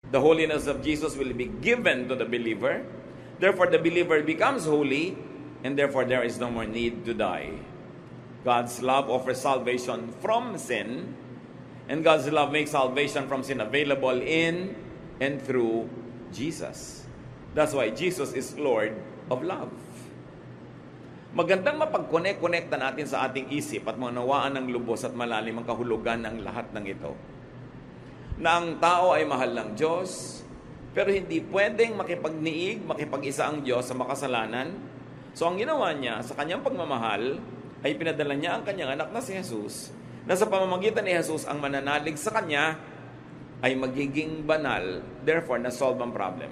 The holiness of Jesus will be given to the believer. Therefore, the believer becomes holy, and therefore there is no more need to die. God's love offers salvation from sin, and God's love makes salvation from sin available in and through Jesus. That's why Jesus is Lord of love. Magandang mapag-connect-connecta natin sa ating isip at maunawaan ng lubos at malalim ang kahulugan ng lahat ng ito. Na ang tao ay mahal ng Diyos, pero hindi pwedeng makipagniig, makipag-isa ang Diyos sa makasalanan. So ang ginawa niya sa kanyang pagmamahal ay pinadala niya ang kanyang anak na si Jesus, na sa pamamagitan ni Jesus ang mananalig sa kanya ay magiging banal, therefore na-solve ang problem.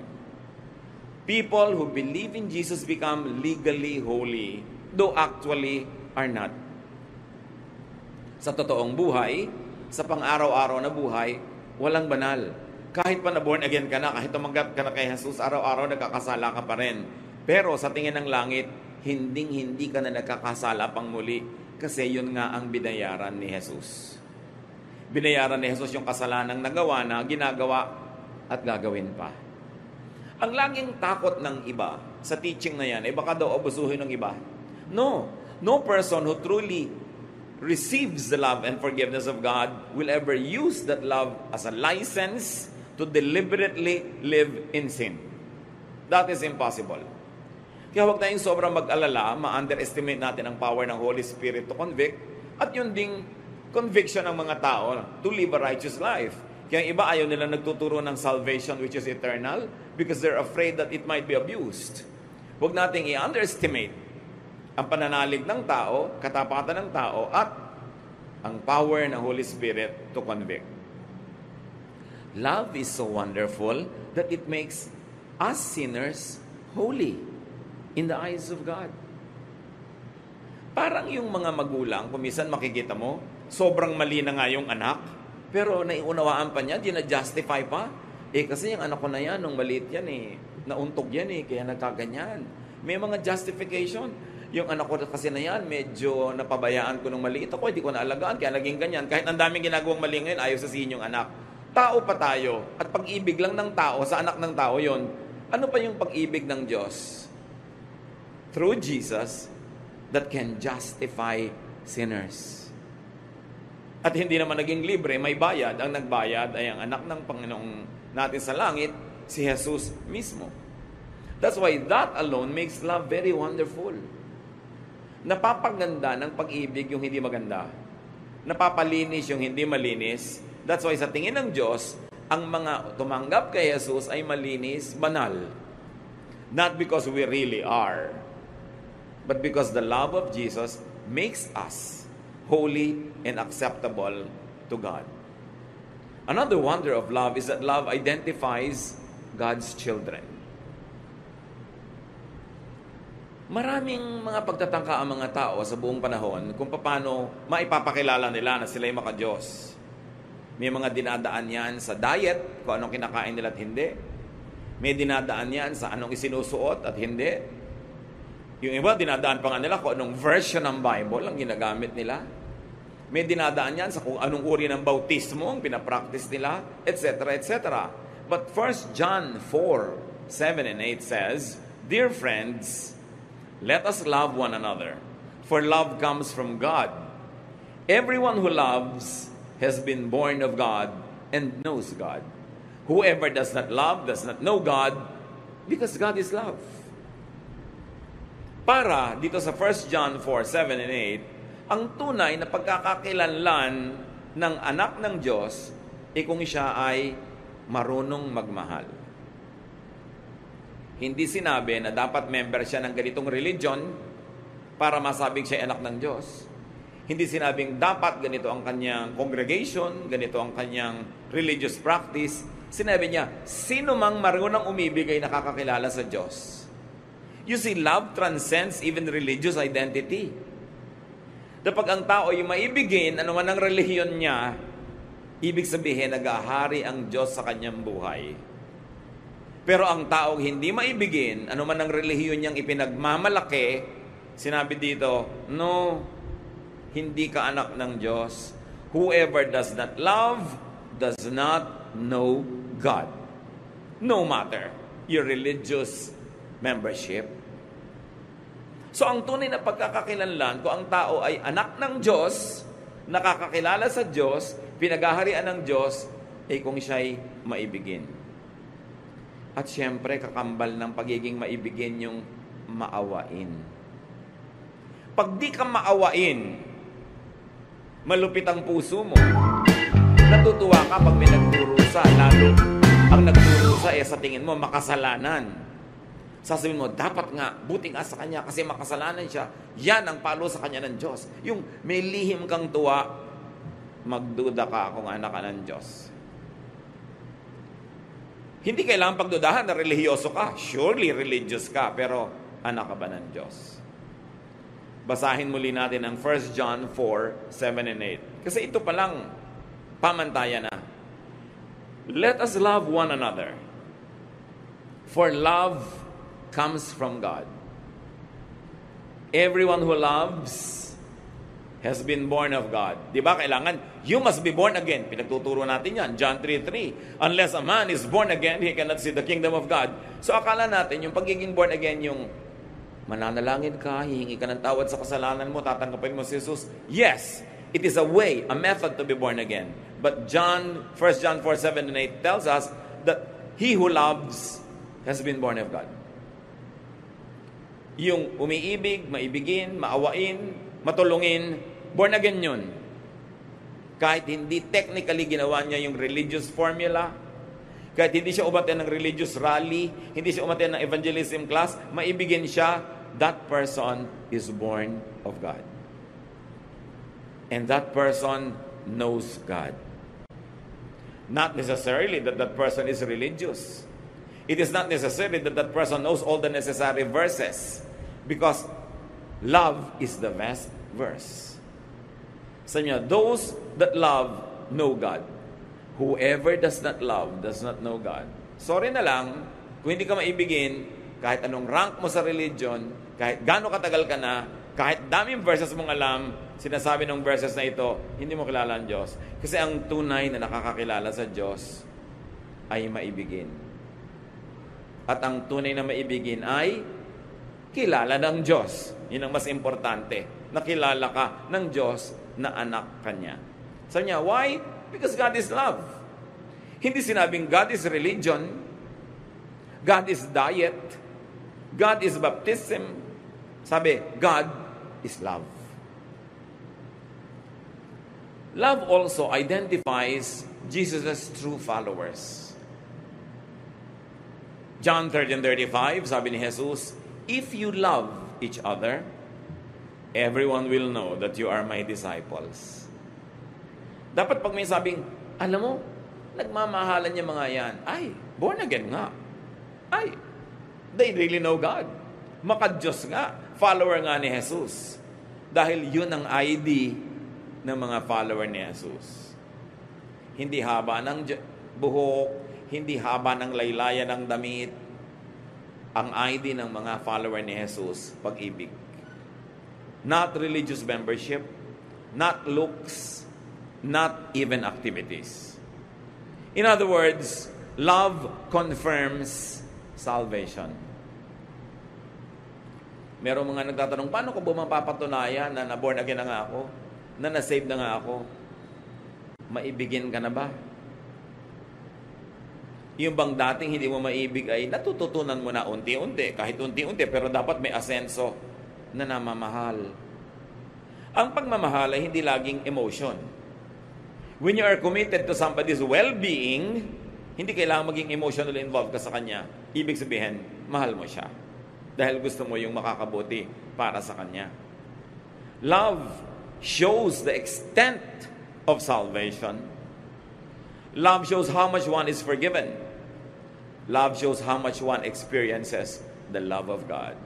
People who believe in Jesus become legally holy, though actually are not. Sa totoong buhay, sa pang-araw-araw na buhay, walang banal. Kahit pa na born again ka na, kahit tumanggap ka na kay Jesus, araw-araw nagkakasala ka pa rin. Pero sa tingin ng langit, hindi ka na nagkakasala pang muli, kasi yun nga ang binayaran ni Jesus. Binayaran ni Jesus yung kasalanang nagawa na, ginagawa at gagawin pa. Ang laging takot ng iba sa teaching na yan, baka daw abusuhin ng iba. No person who truly receives the love and forgiveness of God will ever use that love as a license to deliberately live in sin. That is impossible. Kaya huwag tayong sobrang mag-alala, ma-underestimate natin ang power ng Holy Spirit to convict, at yun ding conviction ng mga tao to live a righteous life. Kaya ang iba ayaw nila nagtuturo ng salvation which is eternal because they're afraid that it might be abused. Huwag nating i-underestimate ang pananalig ng tao, katapatan ng tao, at ang power ng Holy Spirit to convict. Love is so wonderful that it makes us sinners holy in the eyes of God. Parang yung mga magulang, kung minsan makikita mo, sobrang mali na nga yung anak, pero naiunawaan pa niya, justify pa. Kasi yung anak ko na yan, nung maliit yan nauntog yan kaya nagkaganyan. May mga justification. Yung anak ko kasi na yan, medyo napabayaan ko nung maliit ako, hindi ko naalagaan, kaya naging ganyan. Kahit ang daming ginagawang mali ngayon, ayaw sasabihin yung anak. Tao pa tayo, at pag-ibig lang ng tao, sa anak ng tao yon. Ano pa yung pag-ibig ng Diyos? Through Jesus, that can justify sinners. At hindi naman naging libre, may bayad. Ang nagbayad ay ang anak ng Panginoong natin sa langit, si Jesus mismo. That's why that alone makes love very wonderful. Napapaganda ng pag-ibig yung hindi maganda. Napapalinis yung hindi malinis. That's why sa tingin ng Diyos, ang mga tumanggap kay Jesus ay malinis, banal. Not because we really are, but because the love of Jesus makes us holy and acceptable to God. Another wonder of love is that love identifies God's children. Maraming mga pagtatangka ang mga tao sa buong panahon kung paano maipapakilala nila na sila'y maka-Diyos. May mga dinadaan yan sa diet, kung anong kinakain nila at hindi. May dinadaan yan sa anong isinusuot at hindi. Yung iba, dinadaan pa nga nila kung anong version ng Bible ang ginagamit nila. May dinadaan yan sa kung anong uri ng bautismo ang pinapractice nila, etc., etc. But 1 John 4:7 and 8 says, "Dear friends, let us love one another, for love comes from God. Everyone who loves has been born of God and knows God. Whoever does not love does not know God, because God is love." Para dito sa 1 John 4:7 and 8, ang tunay na pagkakakilanlan ng anak ng Diyos kung siya ay marunong magmahal. Hindi sinabi na dapat member siya ng ganitong religion para masabing siya ay anak ng Diyos. Hindi sinabing dapat ganito ang kanyang congregation, ganito ang kanyang religious practice. Sinabi niya, sino mang marunong umibig ay nakakakilala sa Diyos. You see, love transcends even religious identity. Kapag ang tao ay maibigin, ano man ang relihiyon niya, ibig sabihin, nag-ahari ang Diyos sa kanyang buhay. Pero ang taong hindi maibigin, ano man ang relihiyon niyang ipinagmamalaki, sinabi dito, no, hindi ka anak ng Diyos. Whoever does not love does not know God. no matter your religious membership. So ang tunay na pagkakakilanlan ko, ang tao ay anak ng Diyos, nakakakilala sa Diyos, pinaghaharian ng Diyos, ay kung siya'y maibigin. At siyempre, kakambal ng pagiging maibigin yung maawain. Pag di ka maawain, malupit ang puso mo. Natutuwa ka pag may nagdurusa, lalo ang nagdurusa sa tingin mo makasalanan. Sasabihin mo, dapat nga, buti nga sa kanya kasi makasalanan siya. Yan ang palo sa kanya ng Diyos. Yung may lihim kang tuwa, magduda ka kung anak ka ng Diyos. Hindi kailangan pagdudahan na relihiyoso ka. Surely religious ka, pero anak ka ba ng Diyos? Basahin muli natin ang 1 John 4, 7 and 8. Kasi ito palang pamantayan na. Let us love one another. For love comes from God. Everyone who loves has been born of God. Di ba kailangan? You must be born again. Pinagtuturo natin yan. John 3:3. Unless a man is born again, he cannot see the kingdom of God. So akala natin, yung pagiging born again, yung mananalangin ka, hihingi ka ng tawad sa kasalanan mo, tatanggapin mo si Jesus. Yes, it is a way, a method to be born again. But 1 John 4:7 and 8 tells us that he who loves has been born of God. Yung umiibig, maibigin, maawain, matulungin, born again yun. Kahit hindi technically ginawa niya yung religious formula, kahit hindi siya umaten ng religious rally, hindi siya umaten ng evangelism class, maibigin siya, that person is born of God. And that person knows God. Not necessarily that that person is religious. It is not necessary that that person knows all the necessary verses, because love is the best verse. Sabi niya, those that love know God. Whoever does not love does not know God. Sorry na lang, kung hindi ka maibigin, kahit anong rank mo sa religion, kahit gaano katagal ka na, kahit daming verses mong alam, sinasabi ng verses na ito, hindi mo kilala ang Diyos. Kasi ang tunay na nakakakilala sa Diyos ay maibigin. At ang tunay na maibigin ay kilala ng Diyos. Yun ang mas importante. Nakilala ka ng Diyos na anak kanya. Sabi niya, why? Because God is love. Hindi sinabing God is religion, God is diet, God is baptism. Sabi, God is love. Love also identifies Jesus' true followers. John 13:35, sabi ni Jesus, if you love each other, everyone will know that you are my disciples. Dapat pag may sabing, alam mo, nagmamahalan niya mga yan. Ay, born again nga. Ay, they really know God. Maka-Diyos nga. Follower nga ni Jesus. Dahil yun ang ID ng mga follower ni Jesus. Hindi haba ng buhok, hindi haba ng laylayan ng damit. Ang ID ng mga follower ni Jesus, pag-ibig. Not religious membership, not looks, not even activities. In other words, love confirms salvation. Merong mga nagtatanong, paano ko ba mapapatunayan na na-born again na nga ako? Na na-save na nga ako? Maibigin ka na ba? Yung bang dating hindi mo maibig ay natututunan mo na unti-unti, kahit unti-unti, pero dapat may asenso na namamahal. Ang pagmamahal ay hindi laging emotion. When you are committed to somebody's well-being, hindi kailangan maging emotionally involved ka sa kanya. Ibig sabihin, mahal mo siya. Dahil gusto mo yung makakabuti para sa kanya. Love shows the extent of salvation. Love shows how much one is forgiven. Love shows how much one experiences the love of God.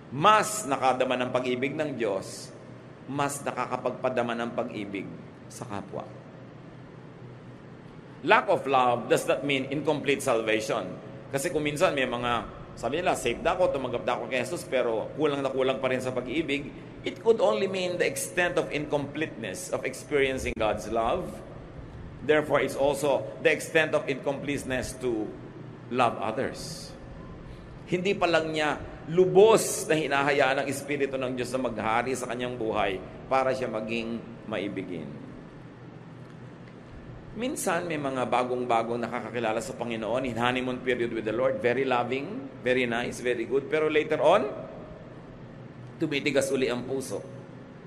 Mas nakadama ng pag-ibig ng Diyos, mas nakakapagpadama ng pag-ibig sa kapwa. Lack of love does not mean incomplete salvation. Kasi kung minsan may mga, sabi nila, saved ako, tumanggap na ako kay Jesus, pero kulang na kulang pa rin sa pag-ibig, it could only mean the extent of incompleteness of experiencing God's love. Therefore, it's also the extent of incompleteness to love others. Hindi pa lang niya lubos na hinahayaan ng Espiritu ng Diyos na maghari sa kanyang buhay para siya maging maibigin. Minsan may mga bagong-bagong nakakakilala sa Panginoon in honeymoon period with the Lord. Very loving, very nice, very good. Pero later on, tumitigas uli ang puso.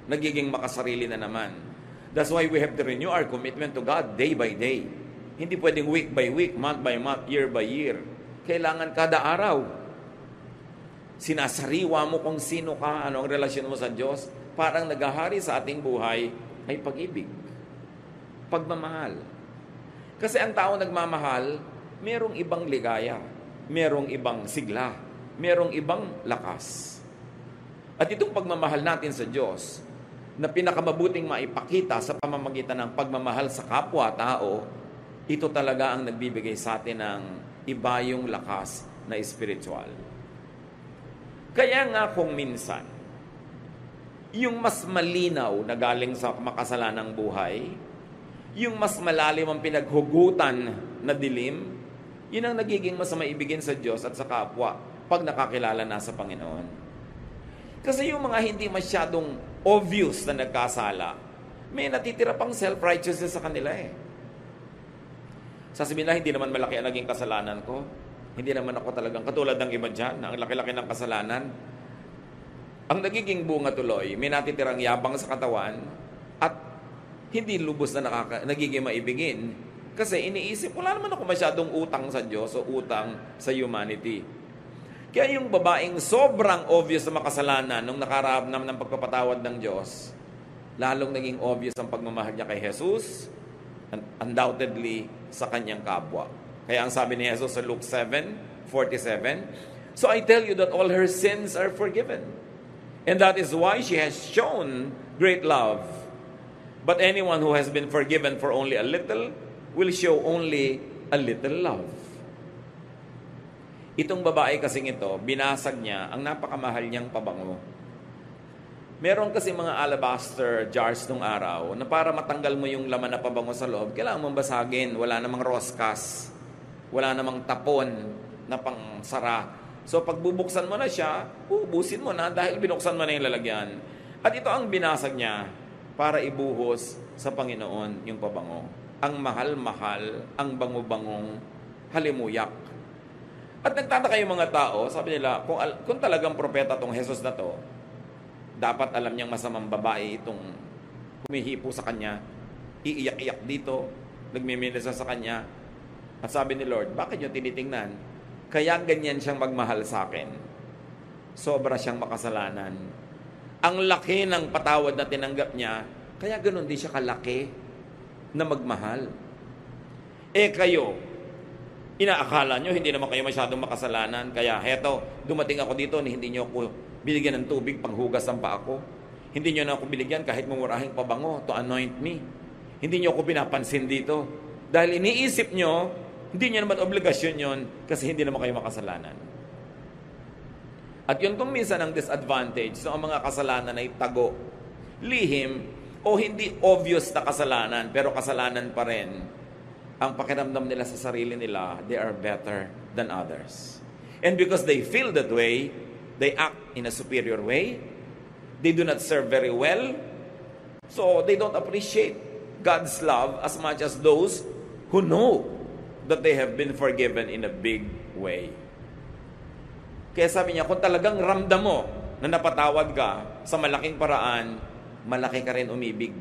Nagiging makasarili na naman. That's why we have to renew our commitment to God day by day. Hindi pwedeng week by week, month by month, year by year. Kailangan kada araw. Sinasariwa mo kung sino ka, ano ang relasyon mo sa Diyos. Parang naghahari sa ating buhay ay pag-ibig. Pagmamahal. Kasi ang tao nagmamahal, merong ibang ligaya, merong ibang sigla, merong ibang lakas. At itong pagmamahal natin sa Diyos, na pinakamabuting maipakita sa pamamagitan ng pagmamahal sa kapwa-tao, ito talaga ang nagbibigay sa atin ng iba yung lakas na espiritual. Kaya nga kung minsan, yung mas malinaw na galing sa makasalanang buhay, yung mas malalim ang pinaghugutan na dilim, yun ang nagiging mas maibigin sa Diyos at sa kapwa pag nakakilala na sa Panginoon. Kasi yung mga hindi masyadong obvious na nagkasala, may natitira pang self-righteousness sa kanila eh. Sasabihin na, hindi naman malaki ang naging kasalanan ko. Hindi naman ako talagang katulad ng iba dyan, ang laki-laki ng kasalanan. Ang nagiging bunga tuloy, may natitirang yabang sa katawan at hindi lubos na nagiging maibigin. Kasi iniisip, wala naman ako masyadong utang sa Diyos o utang sa humanity. Kaya yung babaeng sobrang obvious na makasalanan nung nakaramdam ng pagpapatawad ng Diyos, lalong naging obvious ang pagmamahal niya kay Jesus, undoubtedly sa kanyang kapwa. Kaya ang sabi ni Jesus sa Luke 7:47, "So I tell you that all her sins are forgiven. And that is why she has shown great love. But anyone who has been forgiven for only a little will show only a little love." Itong babae kasing ito, binasag niya ang napakamahal niyang pabango. Meron kasi mga alabaster jars nung araw na para matanggal mo yung laman na pabango sa loob, kailangan mong basagin. Wala namang roskas. Wala namang tapon na pangsara. So pag bubuksan mo na siya, ubusin mo na dahil binuksan mo na yung lalagyan. At ito ang binasag niya para ibuhos sa Panginoon yung pabango. Ang mahal-mahal, ang bango-bangong halimuyak. At nagtataka yung mga tao, sabi nila, kung talagang propeta tong Jesus na to, dapat alam niyang masamang babae itong humihipo sa kanya, iiyak-iyak dito, nagmiminisa sa kanya. At sabi ni Lord, bakit niyo tinitingnan? Kaya ganyan siyang magmahal sa akin. Sobra siyang makasalanan. Ang laki ng patawad na tinanggap niya, kaya ganun din siya kalaki na magmahal. Kayo, inaakala nyo, hindi naman kayo masyadong makasalanan, kaya heto, dumating ako dito, hindi nyo ako binigyan ng tubig panghugas ng paa ko. Hindi nyo na ako binigyan kahit mumurahing pabango to anoint me. Hindi nyo ako pinapansin dito. Dahil iniisip nyo, hindi nyo naman obligasyon yon kasi hindi naman kayo makasalanan. At yun kung minsan ang disadvantage, so ang mga kasalanan ay tago, lihim, o hindi obvious na kasalanan, pero kasalanan pa rin. Ang pakiramdam nila sa sarili nila, they are better than others. And because they feel that way, they act in a superior way. They do not serve very well. So they don't appreciate God's love as much as those who know that they have been forgiven in a big way. Kaya sabi niya, kung talagang ramdam mo na napatawad ka sa malaking paraan, malaki ka rin umibig.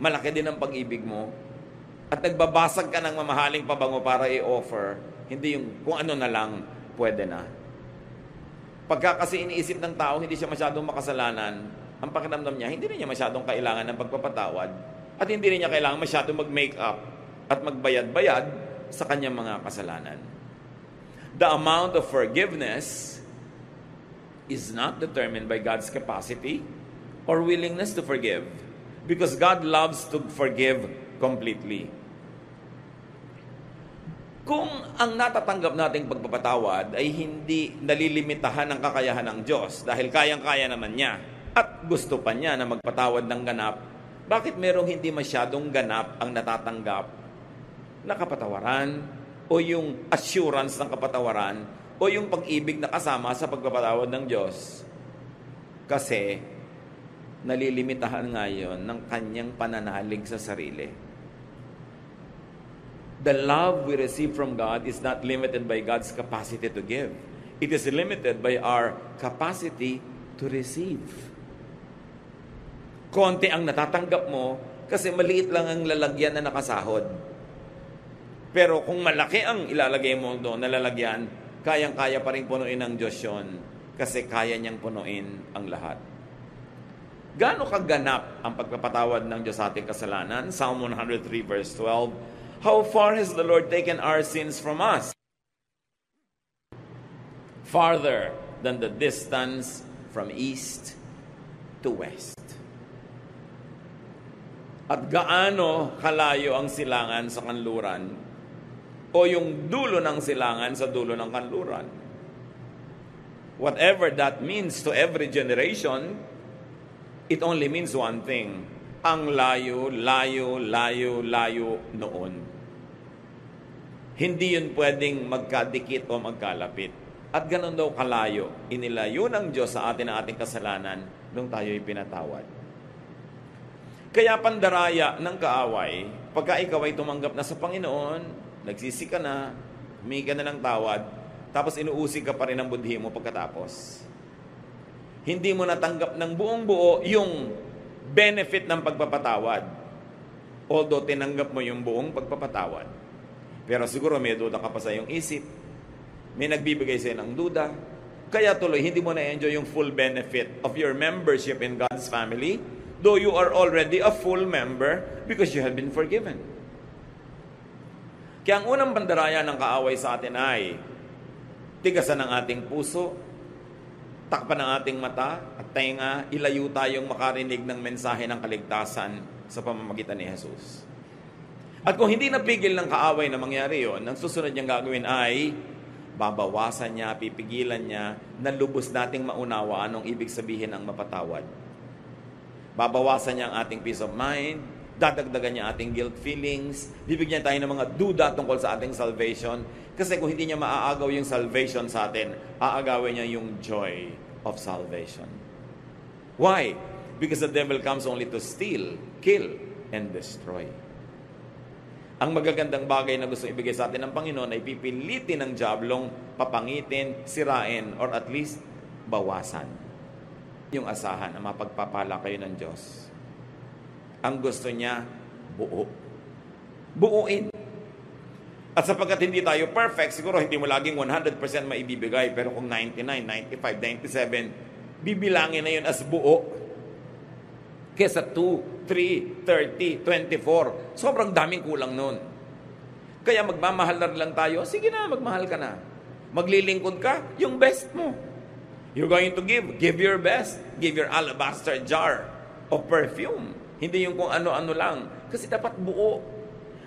Malaki din ang pag-ibig mo. At nagbabasag ka ng mamahaling pabango para i-offer, hindi yung kung ano na lang, pwede na. Pagka kasi iniisip ng tao, hindi siya masyadong makasalanan, ang pakiramdam niya, hindi rin niya masyadong kailangan ng pagpapatawad, at hindi rin niya kailangan masyadong mag-make up at magbayad-bayad sa kanyang mga kasalanan. The amount of forgiveness is not determined by God's capacity or willingness to forgive, because God loves to forgive completely. Kung ang natatanggap nating pagpapatawad ay hindi nalilimitahan ng kakayahan ng Diyos dahil kayang-kaya naman niya at gusto pa niya na magpatawad ng ganap, bakit merong hindi masyadong ganap ang natatanggap na kapatawaran o yung assurance ng kapatawaran o yung pag-ibig na kasama sa pagpapatawad ng Diyos. Kasi nalilimitahan nga yun ng kanyang pananalig sa sarili. The love we receive from God is not limited by God's capacity to give. It is limited by our capacity to receive. Konti ang natatanggap mo kasi maliit lang ang lalagyan na nakasahod. Pero kung malaki ang ilalagay mo doon na lalagyan, kayang-kaya pa rin punuin ng Diyos yun kasi kaya niyang punuin ang lahat. Gaano kaganap ang pagpapatawad ng Diyos sa ating kasalanan? Psalm 103 verse 12, how far has the Lord taken our sins from us? Farther than the distance from east to west. At gaano kalayo ang silangan sa kanluran o yung dulo ng silangan sa dulo ng kanluran. Whatever that means to every generation, it only means one thing. Ang layo, layo, layo, layo noon. Hindi yun pwedeng magkadikit o magkalapit. At ganun daw kalayo, inilayo ng Diyos sa atin ang ating kasalanan nung tayo'y pinatawad. Kaya pandaraya ng kaaway, pagka ikaw ay tumanggap na sa Panginoon, nagsisi ka na, humingi ka na ng tawad, tapos inuusig ka pa rin ang budhi mo pagkatapos. Hindi mo natanggap ng buong buo yung benefit ng pagpapatawad. Although tinanggap mo yung buong pagpapatawad. Pero siguro may duda ka pa sa iyong isip. May nagbibigay sa'yo ng duda. Kaya tuloy, hindi mo na-enjoy yung full benefit of your membership in God's family, though you are already a full member because you have been forgiven. Kaya ang unang bandaraya ng kaaway sa atin ay tigasan ng ating puso, takpan ng ating mata at tenga, ilayo tayong makarinig ng mensahe ng kaligtasan sa pamamagitan ni Jesus. At kung hindi napigil ng kaaway na mangyari yon, ang susunod niyang gagawin ay babawasan niya, pipigilan niya, na lubos nating maunawaan ang ibig sabihin ng mapatawad. Babawasan niya ang ating peace of mind, dadagdagan niya ating guilt feelings, bibigyan tayo ng mga duda tungkol sa ating salvation. Kasi kung hindi niya maaagaw yung salvation sa atin, aagawin niya yung joy of salvation. Why? Because the devil comes only to steal, kill, and destroy. Ang magagandang bagay na gusto ibigay sa atin ng Panginoon ay pipilitin ng diablong papangitin, sirain, or at least bawasan. Yung asahan na mapagpapala kayo ng Diyos. Ang gusto niya, buo. Buuin. At sapagkat hindi tayo perfect, siguro hindi mo laging 100% maibibigay, pero kung 99, 95, 97, bibilangin na yun as buo. Kesa 2, 3, 30, 24. Sobrang daming kulang nun. Kaya magmamahal na lang tayo, sige na, magmahal ka na. Maglilingkod ka, yung best mo. You're going to give your best. Give your alabaster jar of perfume. Hindi yung kung ano-ano lang. Kasi dapat buo.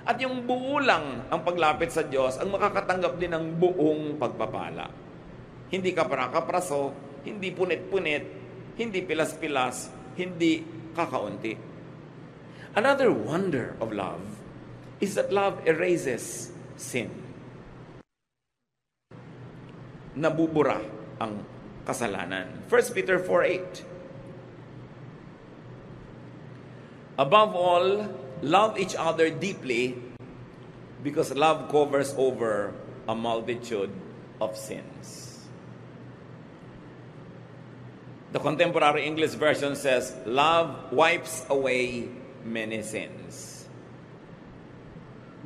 At yung buo lang ang paglapit sa Diyos ang makakatanggap din ng buong pagpapala. Hindi ka para-kapraso, hindi punit-punit, hindi pilas-pilas, hindi kakaunti. Another wonder of love is that love erases sin. Nabubura ang kasalanan. 1 Peter 4:8. Above all, love each other deeply because love covers over a multitude of sins. The contemporary English version says, love wipes away many sins.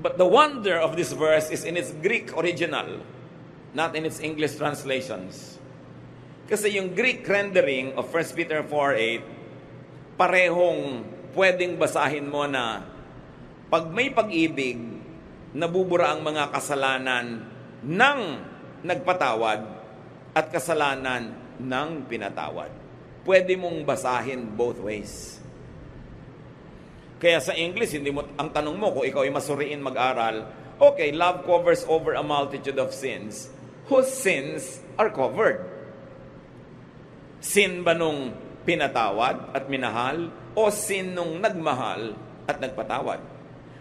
But the wonder of this verse is in its Greek original, not in its English translations. Kasi yung Greek rendering of 1 Peter 4:8, parehong pwedeng basahin mo na pag may pag-ibig, nabubura ang mga kasalanan ng nagpatawad at kasalanan ng pinatawad. Pwede mong basahin both ways. Kaya sa English, hindi mo, ang tanong mo kung ikaw ay masuriin mag-aral, okay, love covers over a multitude of sins. Whose sins are covered? Sin ba nung pinatawad at minahal o sin nung nagmahal at nagpatawad?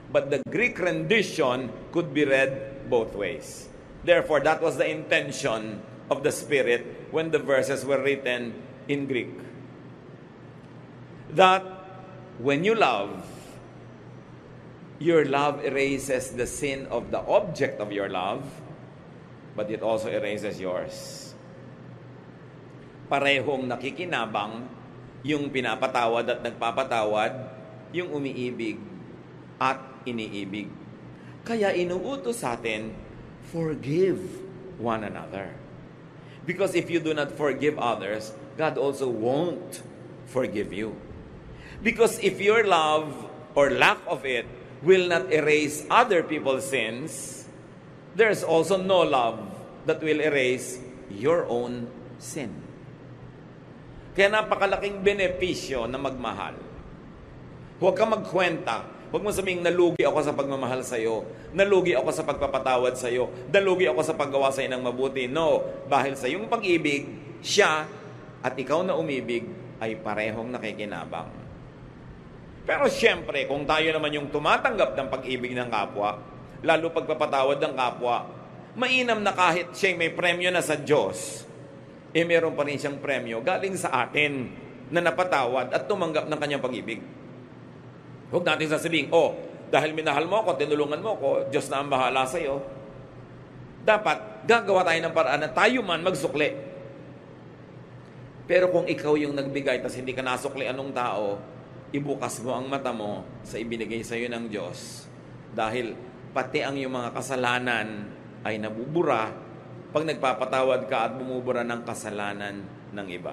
But the Greek rendition could be read both ways. Therefore, that was the intention of the Spirit when the verses were written in Greek. That when you love, your love erases the sin of the object of your love, but it also erases yours. Parehong nakikinabang yung pinapatawad at nagpapatawad, yung umiibig at iniibig. Kaya inuutos sa atin, forgive one another. Because if you do not forgive others, God also won't forgive you. Because if your love or lack of it will not erase other people's sins, there's also no love that will erase your own sin. Kaya napakalaking benepisyo na magmahal. Huwag kang magkwenta. Huwag mo sabihing, nalugi ako sa pagmamahal sa'yo. Nalugi ako sa pagpapatawad sa'yo. Nalugi ako sa paggawa sa'yo ng mabuti. No, dahil sa iyong pag-ibig, siya at ikaw na umibig ay parehong nakikinabang. Pero siyempre, kung tayo naman yung tumatanggap ng pag-ibig ng kapwa, lalo pagpapatawad ng kapwa, mainam na kahit siya may premyo na sa Diyos, meron pa rin siyang premyo galing sa atin na napatawad at tumanggap ng kanyang pag-ibig. Huwag natin sasabihin, dahil minahal mo ako, tinulungan mo ako, Diyos na ang bahala sa'yo. Dapat, gagawa tayo ng paraan na tayo man magsukli. Pero kung ikaw yung nagbigay, tas hindi ka nasukli anong tao, ibukas mo ang mata mo sa ibinigay sa'yo ng Diyos. Dahil pati ang iyong mga kasalanan ay nabubura pag nagpapatawad ka at bumubura ng kasalanan ng iba.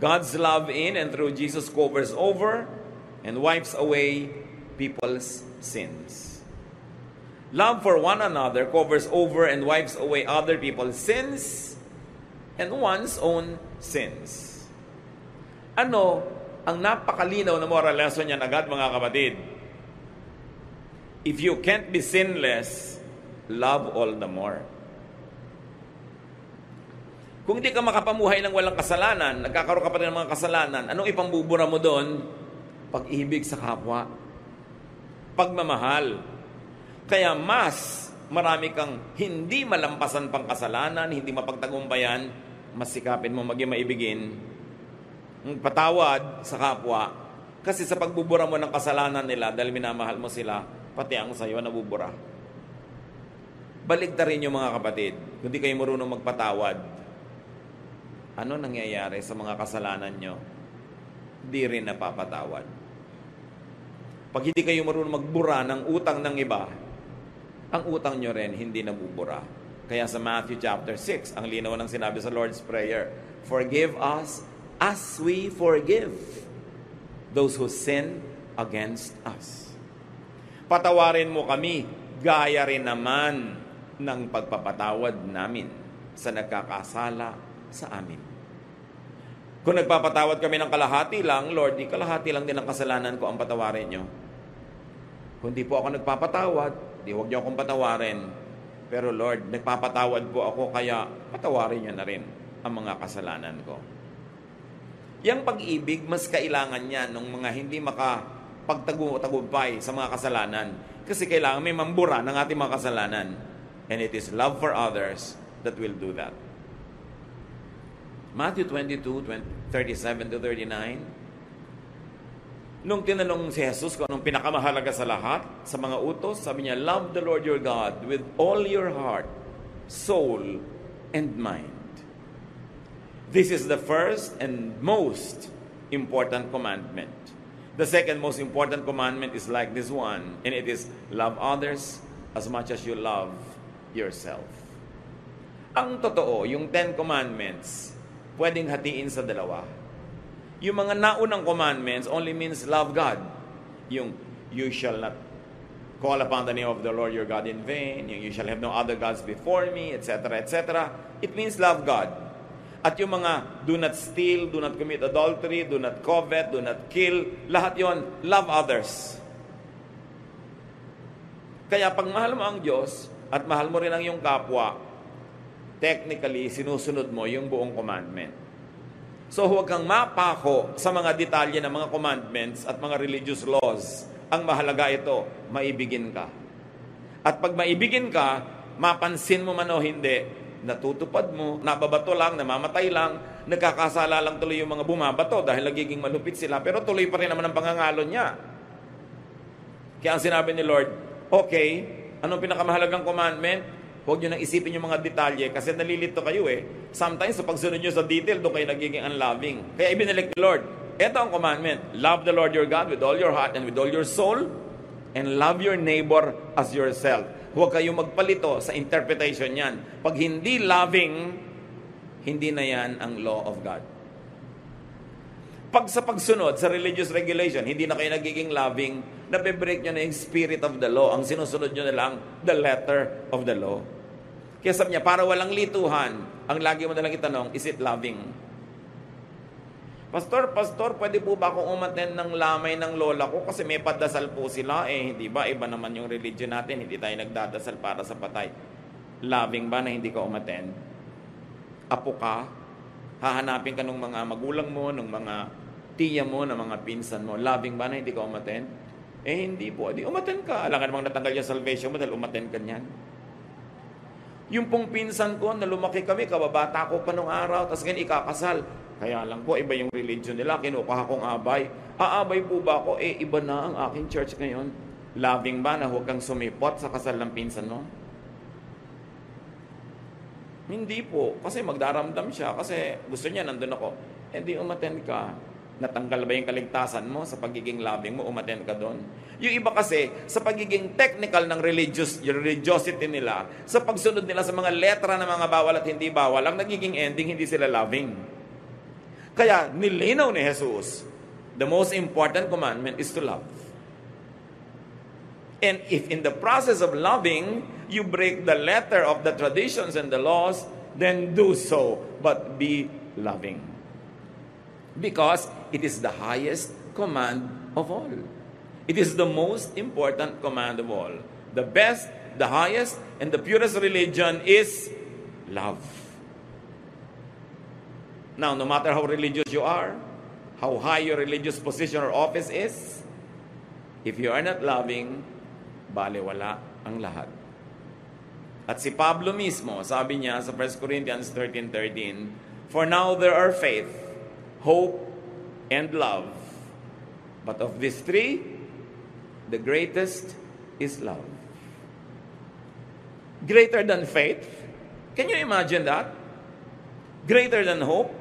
God's love in and through Jesus covers over and wipes away people's sins. Love for one another covers over and wipes away other people's sins and one's own sins. Ano ang napakalinaw na moral lesson niyan agad, mga kapatid? If you can't be sinless, love all the more. Kung di ka makapamuhay ng walang kasalanan, nagkakaroon ka pa rin ng mga kasalanan, anong ipambubura mo doon? Pag-ibig sa kapwa. Pagmamahal. Kaya mas marami kang hindi malampasan pang kasalanan, hindi mapagtagumpayan, mas sikapin mo maging maibigin, patawad sa kapwa. Kasi sa pagbubura mo ng kasalanan nila, dahil minamahal mo sila, pati ang sayo nabubura. Baligtarin niyo, mga kapatid. Kung di kayo marunong magpatawad, ano nangyayari sa mga kasalanan nyo? Di rin napapatawad. Pag hindi kayo marunong magbura ng utang ng iba, ang utang nyo rin hindi nabubura. Kaya sa Matthew chapter 6, ang linaw ng sinabi sa Lord's Prayer, forgive us as we forgive those who sin against us. Patawarin mo kami, gaya rin naman ng pagpapatawad namin sa nagkakasala sa amin. Kung nagpapatawad kami ng kalahati lang, Lord, di kalahati lang din ang kasalanan ko ang patawarin nyo. Kung di po ako nagpapatawad, di huwag nyo akong patawarin. Pero Lord, nagpapatawad po ako, kaya patawarin nyo na rin ang mga kasalanan ko. Yang pag-ibig, mas kailangan yan ng mga hindi makapagtagumpay sa mga kasalanan. Kasi kailangan may mambura ng ating mga kasalanan. And it is love for others that will do that. Matthew 22:37-39. Nung tinanong si Jesus kung anong pinakamahalaga sa lahat, sa mga utos, sabi niya, love the Lord your God with all your heart, soul, and mind. This is the first and most important commandment. The second most important commandment is like this one, and it is love others as much as you love yourself. Ang totoo, yung 10 commandments, pwedeng hatiin sa dalawa. Yung mga naunang commandments only means love God. Yung you shall not call upon the name of the Lord your God in vain, yung you shall have no other gods before me, etc., etc. It means love God. At yung mga do not steal, do not commit adultery, do not covet, do not kill, lahat yon, love others. Kaya pag mahal mo ang Diyos at mahal mo rin ang iyong kapwa, technically, sinusunod mo yung buong commandment. So huwag kang mapako sa mga detalye ng mga commandments at mga religious laws ang mahalaga ito, maibigin ka. At pag maibigin ka, mapansin mo man o hindi, natutupad mo, nababato lang, namamatay lang, nagkakasala lang tuloy yung mga bumabato dahil nagiging malupit sila, pero tuloy pa rin naman ang pangangalo niya. Kaya ang sinabi ni Lord, okay, anong pinakamahalagang commandment? Huwag nyo nang isipin yung mga detalye kasi nalilito kayo eh. Sometimes sa pagsunod nyo sa detail, doon kayo nagiging unloving. Kaya ibinalik ni Lord, ito ang commandment, love the Lord your God with all your heart and with all your soul, and love your neighbor as yourself. Huwag kayong magpalito sa interpretation yan. Pag hindi loving, hindi na yan ang law of God. Pag sa pagsunod sa religious regulation, hindi na kayo nagiging loving, nabe-break nyo na yung spirit of the law. Ang sinusunod nyo na lang, the letter of the law. Kaya sabi niya, para walang lituhan, ang lagi mo na lang itanong, is it loving? Pastor, pwede po ba akong umattend ng lamay ng lola ko kasi may padasal po sila? Hindi ba? Iba naman yung religion natin. Hindi tayo nagdadasal para sa patay. Loving ba na hindi ka umattend? Apo ka? Hahanapin ka ng mga magulang mo, ng mga tiya mo, ng mga pinsan mo. Loving ba na hindi ka umattend? Hindi po. Di umattend ka. Alam ka namang natanggal yung salvation mo dahil umattend ka niyan. Yung pong pinsan ko, na lumaki kami, kababata ko pa nung araw, tapos ganyan ikakasal. Kaya lang po, iba yung religion nila, kinukuha kong abay. Aabay po ba ako? Iba na ang aking church ngayon. Loving ba na huwag kang sumipot sa kasal ng pinsan mo? Hindi po. Kasi magdaramdam siya. Kasi gusto niya, nandun ako. Di umattend ka. Natanggal ba yung kaligtasan mo sa pagiging loving mo? Umattend ka doon. Yung iba kasi, sa pagiging technical ng religiosity nila, sa pagsunod nila sa mga letra ng mga bawal at hindi bawal, ang nagiging ending, hindi sila loving. Kaya, nilinaw ni Jesus, the most important commandment is to love. And if in the process of loving, you break the letter of the traditions and the laws, then do so, but be loving. Because it is the highest command of all. It is the most important command of all. The best, the highest, and the purest religion is love. Now, no matter how religious you are, how high your religious position or office is, if you are not loving, baliwala ang lahat. At si Pablo mismo, sabi niya sa 1 Corinthians 13:13, for now there are faith, hope, and love. But of these three, the greatest is love. Greater than faith? Can you imagine that? Greater than hope?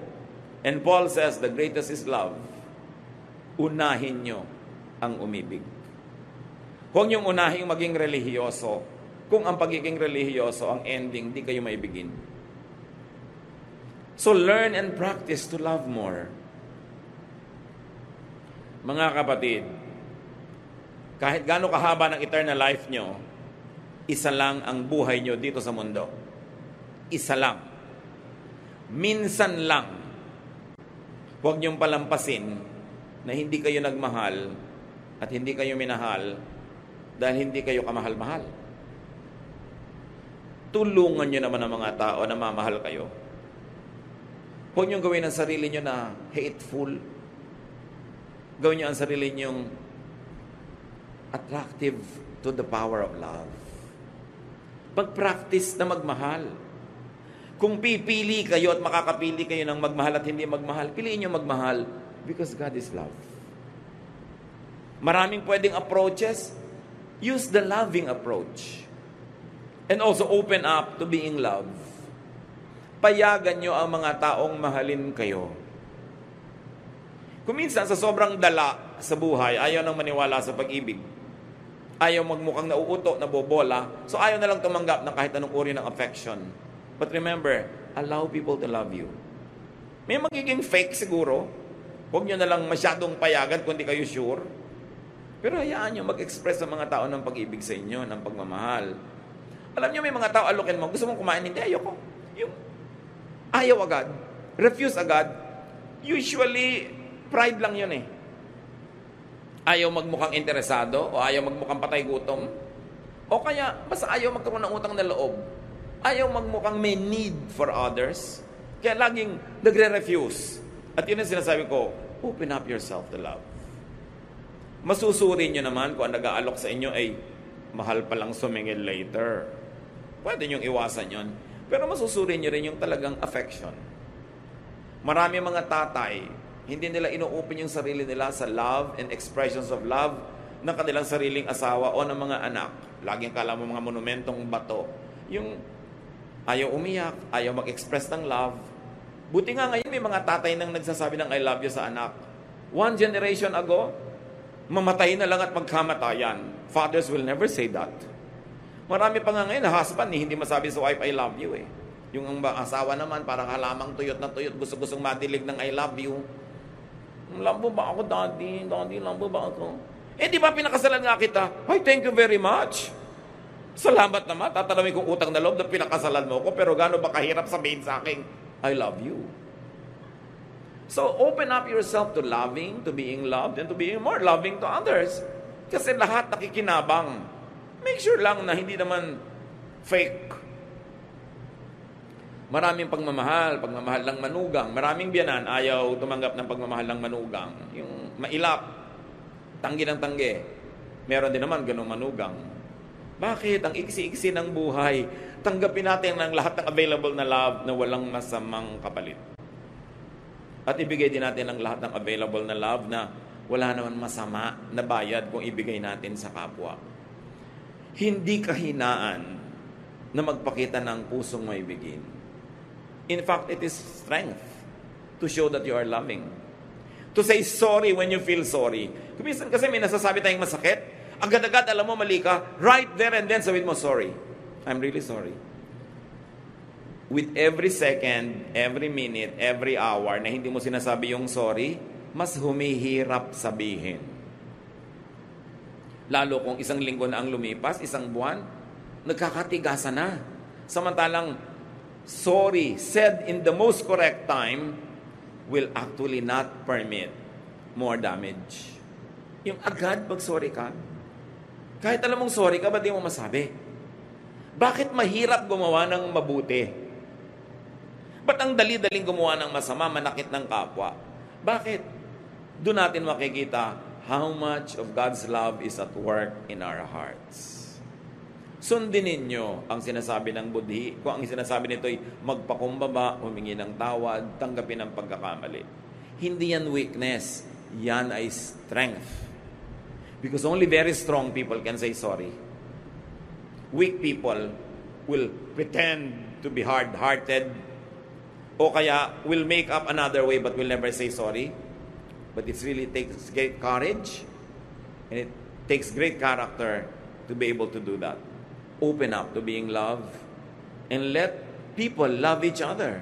And Paul says, the greatest is love. Unahin nyo ang umibig. Huwag niyong unahin maging relihiyoso. Kung ang pagiging relihiyoso, ang ending, di kayo maibigin. So learn and practice to love more. Mga kapatid, kahit gaano kahaba ng eternal life nyo, isa lang ang buhay nyo dito sa mundo. Isa lang. Minsan lang. Huwag niyong palampasin na hindi kayo nagmahal at hindi kayo minahal dahil hindi kayo kamahal-mahal. Tulungan niyo naman ang mga tao na mamahal kayo. Huwag niyong gawin ang sarili niyo na hateful. Gawin niyo ang sarili niyong attractive to the power of love. Mag-practice na magmahal. Kung pipili kayo at makakapili kayo ng magmahal at hindi magmahal, piliin niyo magmahal because God is love. Maraming pwedeng approaches. Use the loving approach. And also open up to being loved. Payagan nyo ang mga taong mahalin kayo. Kung minsan sa sobrang dala sa buhay, ayaw nang maniwala sa pag-ibig. Ayaw magmukhang nauuto, nabobola. So ayaw na lang tumanggap ng kahit anong uri ng affection. But remember, allow people to love you. May magiging fake siguro. Huwag nyo na lang masyadong payagan kung di kayo sure. Pero hayaan nyo mag-express sa mga tao ng pag-ibig sa inyo, ng pagmamahal. Alam nyo, may mga tao alukin mo, gusto mong kumain, hindi, ayoko. Yung ayaw agad, refuse agad, usually, pride lang yun eh. Ayaw magmukhang interesado, o ayaw magmukhang patay gutom, o kaya, basta ayaw magkaroon ng utang na loob. Ayaw magmukhang may need for others, kaya laging nagre-refuse. At yun ang sinasabi ko, open up yourself to love. Masusuri nyo naman kung ang nag-aalok sa inyo ay mahal palang sumingil later. Pwede nyong iwasan yon. Pero masusuri nyo rin yung talagang affection. Marami mga tatay, hindi nila ino-open yung sarili nila sa love and expressions of love ng kanilang sariling asawa o ng mga anak. Laging kala mo mga monumentong bato. Yung ayaw umiyak, ayaw mag-express ng love. Buti nga ngayon may mga tatay nang nagsasabi ng I love you sa anak. One generation ago, mamatay na lang at magkamatayan. Fathers will never say that. Marami pa nga ngayon na husband hindi masabi sa wife I love you eh. Yung ang asawa naman parang halamang tuyot na tuyot, gusto-gustong madilig ng I love you. Love mo ba ako, daddy? Daddy, love mo ba ako? Eh, di ba pinakasalan nga kita? Ay, thank you very much. Salamat naman. Tatanawin kong utang na loob na pinakasalan mo ko, pero gano'n ba kahirap sabihin sa akin, I love you. So, open up yourself to loving, to being loved, and to being more loving to others. Kasi lahat nakikinabang. Make sure lang na hindi naman fake. Maraming pagmamahal lang manugang. Maraming biyanan, ayaw tumanggap ng pagmamahal lang manugang. Yung mailap, tanggi ng tanggi. Meron din naman ganung manugang. Bakit? Ang iksi-iksi ng buhay. Tanggapin natin ang lahat ng available na love na walang masamang kapalit. At ibigay din natin ang lahat ng available na love na wala naman masama na bayad kung ibigay natin sa kapwa. Hindi kahinaan na magpakita ng pusong may bigin. In fact, it is strength to show that you are loving. To say sorry when you feel sorry. Kuminsan kasi may nasasabi tayong masakit, agad-agad alam mo mali ka, right there and then sabihin mo, sorry. I'm really sorry. With every second, every minute, every hour na hindi mo sinasabi yung sorry, mas humihirap sabihin. Lalo kung isang linggo na ang lumipas, isang buwan, nagkakatigasan na. Samantalang, sorry said in the most correct time will actually not permit more damage. Yung agad pag sorry ka, kahit alam mong sorry ka, ba't di mo masabi? Bakit mahirap gumawa ng mabuti? Ba't ang dali-daling gumawa ng masama, manakit ng kapwa? Bakit? Doon natin makikita how much of God's love is at work in our hearts. Sundin ninyo ang sinasabi ng budhi. Kung ang sinasabi nito ay magpakumbaba, humingi ng tawad, tanggapin ang pagkakamali. Hindi yan weakness. Yan ay strength. Because only very strong people can say sorry. Weak people will pretend to be hard-hearted o kaya will make up another way but will never say sorry. But it really takes great courage and it takes great character to be able to do that. Open up to being loved and let people love each other.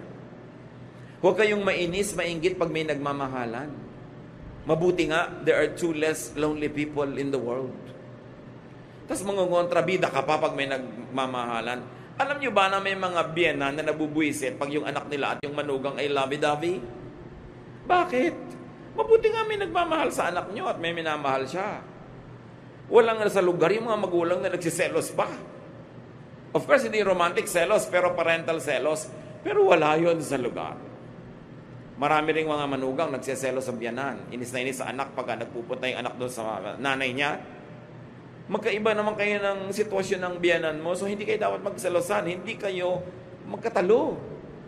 Huwag kayong mainis, mainggit pag may nagmamahalan. Mabuti nga, there are 2 less lonely people in the world. Tapos mga kontrabida ka pa pag may nagmamahalan. Alam nyo ba na may mga biyena na nabubuisit pag yung anak nila at yung manugang ay lovey-dovey? Bakit? Mabuti nga may nagmamahal sa anak nyo at may minamahal siya. Walang sa lugar yung mga magulang na nagsiselos pa. Of course, hindi romantic selos, pero parental selos. Pero wala yun sa lugar. Marami ring mga manugang nagsiselos sa biyanan. Inis na inis sa anak pagka nagpupunta yung anak doon sa nanay niya. Magkaiba naman kayo ng sitwasyon ng biyanan mo, so hindi kayo dapat magselosan. Hindi kayo magkatalo.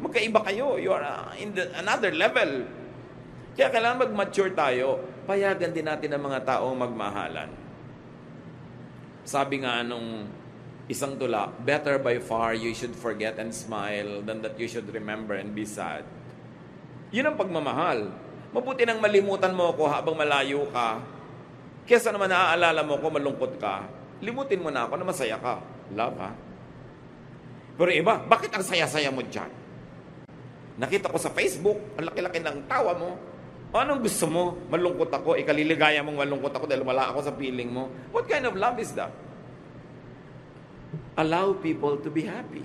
Magkaiba kayo. You are in another level. Kaya kailangan mag-mature tayo. Payagan din natin ang mga taong magmahalan. Sabi nga nung isang tula, better by far you should forget and smile than that you should remember and be sad. Yun ang pagmamahal. Mabuti nang malimutan mo ako habang malayo ka. Kesa naman naaalala mo ko, malungkot ka, limutin mo na ako na masaya ka. Love, ha? Pero iba, bakit ang saya-saya mo dyan? Nakita ko sa Facebook, ang laki-laki ng tawa mo. Anong gusto mo? Malungkot ako. Ikaliligaya mong malungkot ako dahil wala ako sa feeling mo. What kind of love is that? Allow people to be happy.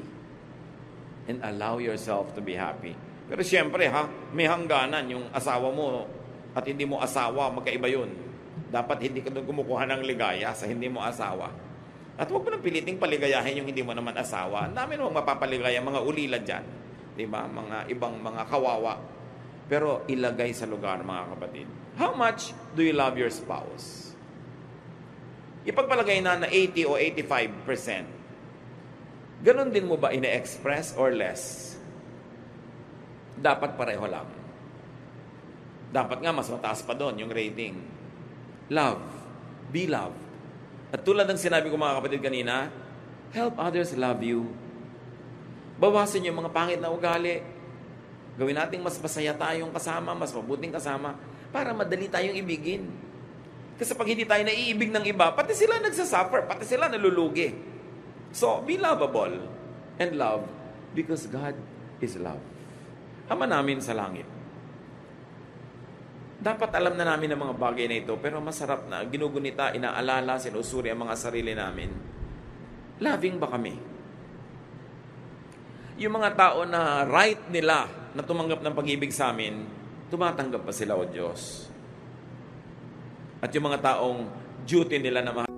And allow yourself to be happy. Pero siyempre, ha, may hangganan yung asawa mo at hindi mo asawa, magkaiba yun. Dapat hindi ka doon kumukuha ng ligaya sa hindi mo asawa. At huwag mo nang piliting paligayahin yung hindi mo naman asawa. Ang dami namang mapapaligaya, mga ulila dyan. Diba? Mga ibang mga kawawa. Pero ilagay sa lugar, mga kapatid. How much do you love your spouse? ipagpalagay na 80 o 85%. Ganon din mo ba ine-express or less? Dapat pareho lang. Dapat nga mas mataas pa doon yung rating. Love. Be loved. At tulad ng sinabi ko mga kapatid kanina, help others love you. Bawasan yung mga pangit na ugali. Gawin natin mas masaya tayong kasama, mas mabuting kasama, para madali tayong ibigin. Kasi pag hindi tayo naiibig ng iba, pati sila nagsasuffer, pati sila nalulugi. So, be lovable and love because God is love. Ama namin sa langit. Dapat alam na namin ang mga bagay na ito, pero masarap na ginugunita, inaalala, sinusuri ang mga sarili namin. Loving ba kami? Yung mga tao na right nila na tumanggap ng pag-ibig sa amin, tumatanggap pa sila, O Diyos? At yung mga taong duty nila na